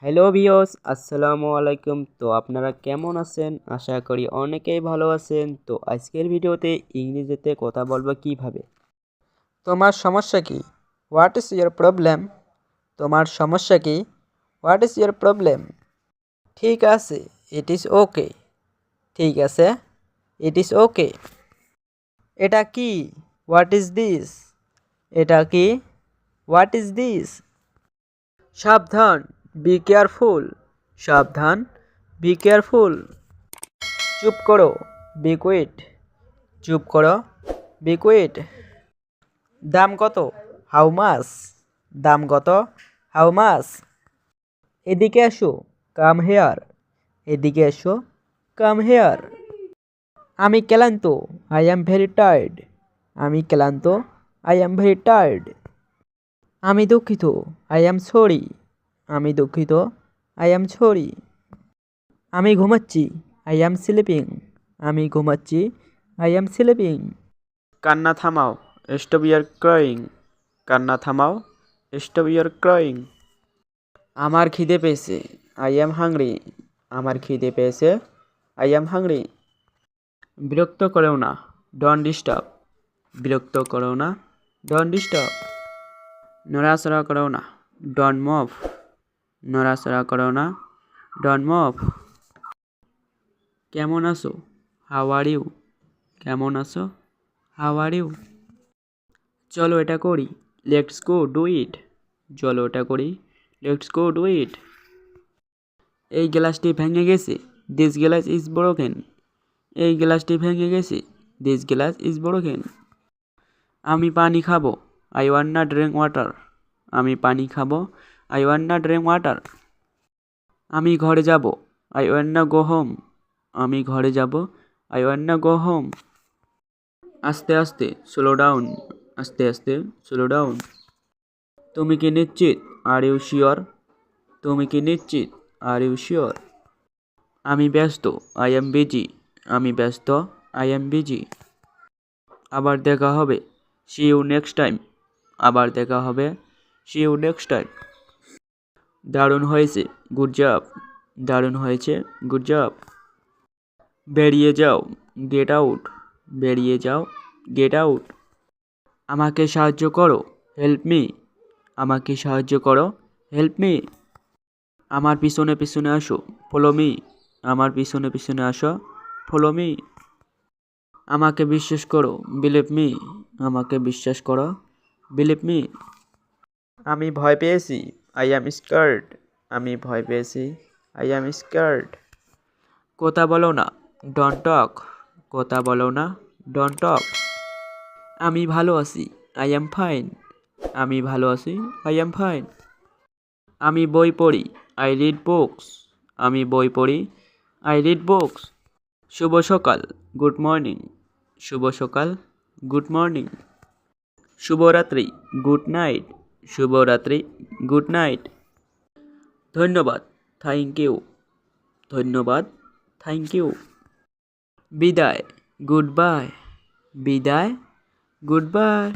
Hello viewers, আসসালামু আলাইকুম। তো আপনারা কেমন আছেন? আশা করি অনেকেই ভালো আছেন। তো আজকের ভিডিওতে ইংরেজিতে কথা বলবো কিভাবে। তোমার সমস্যা কি? What is your problem? তোমার সমস্যা কি? What is your problem? ঠিক আছে, ইট ইজ ওকে। ঠিক আছে, ইট ইজ ওকে। এটা কি? What is this? এটা কি? What is this? সাবধান, বি কেয়ারফুল। সাবধান, বি কেয়ারফুল। চুপ করো, বি কুইট। চুপ করো, বি কুইট। দাম কত? How much? দাম কত? How much? এদিকে এসো, কাম হেয়ার। এদিকে এসো, কাম হেয়ার। আমি ক্লান্ত, আই অ্যাম ভেরি টায়ার্ড। আমি ক্লান্ত, আই অ্যাম ভেরি টায়ার্ড। আমি দুঃখিত, আই অ্যাম সরি। আমি দুঃখিত, আই অ্যাম সরি। আমি ঘুমাচ্ছি, আই অ্যাম স্লিপিং। আমি ঘুমাচ্ছি, আই অ্যাম স্লিপিং। কান্না থামাও, স্টপ ইয়ার ক্রাইং। কান্না থামাও, স্টপ ইয়ার ক্রাইং। আমার খিদে পেয়েছে, আই অ্যাম হাংরি। আমার খিদে পেয়েছে, আই অ্যাম হাংরি। বিরক্ত করেও না, ডোন্ট ডিস্টার্ব। বিরক্ত করেও না, ডোন্ট ডিস্টার্ব। নড়াচড়া করো না, ডোন্ট মুভ। নড়াচড়া করো না, ডোন্ট মুভ। কেমন আছো? How are you? কেমন আছো? How are you? চলো এটা করি, লেটস গো ডু ইট। চলো এটা করি, লেটস গো ডু ইট। এই গ্লাসটি ভেঙে গেছে, দিস গ্লাস ইজ ব্রোকেন। এই গ্লাসটি ভেঙে গেছে, দিস গ্লাস ইজ ব্রোকেন। আমি পানি খাবো, আই ওয়ান্ট না ড্রিঙ্ক ওয়াটার। আমি পানি খাবো, আই ওয়ান্ট না ড্রিঙ্ক ওয়াটার। আমি ঘরে যাব, আই ওয়ান্ট না গো হোম। আমি ঘরে যাব, আই ওয়ান্ট না গো হোম। আস্তে আস্তে, স্লো ডাউন। আস্তে আস্তে, স্লো ডাউন। তুমি কি নিশ্চিত? Are you sure? তুমি কি নিশ্চিত? Are you sure? আমি ব্যস্ত, আই এম বিজি। আমি ব্যস্ত, আই এম বিজি। আবার দেখা হবে, সি ইউ নেক্সট টাইম। আবার দেখা হবে, সি ইউ নেক্সট টাইম। দারুণ হয়েছে, গুড জব। দারুণ হয়েছে, গুড জব। বেরিয়ে যাও, গেট আউট। বেরিয়ে যাও, গেট আউট। আমাকে সাহায্য করো, হেল্প মি। আমাকে সাহায্য করো, হেল্প মি। আমার পিছনে পিছনে আসো, ফলো মি। আমার পিছনে পিছনে আসো, ফলো মি। আমাকে বিশ্বাস করো, বিলিভ মি। আমাকে বিশ্বাস করো, বিলিভ মি। আমি ভয় পেয়েছি, আই অ্যাম স্কার্ড। আমি ভয় পেয়েছি, আই অ্যাম স্কার্ড। কথা বলো না, ডোন্ট টক। কথা বলো না, ডোন্ট টক। আমি ভালো আছি, আই অ্যাম ফাইন। আমি ভালো আছি, আই অ্যাম ফাইন। আমি বই পড়ি, আই রিড বুকস। আমি বই পড়ি, আই রিড বুকস। শুভ সকাল, গুড মর্নিং। শুভ সকাল, গুড মর্নিং। শুভরাত্রি, গুড নাইট। শুভরাত্রি, গুড নাইট। ধন্যবাদ, থ্যাংক ইউ। ধন্যবাদ, থ্যাংক ইউ। বিদায়, গুড বাই। বিদায়, গুড বাই।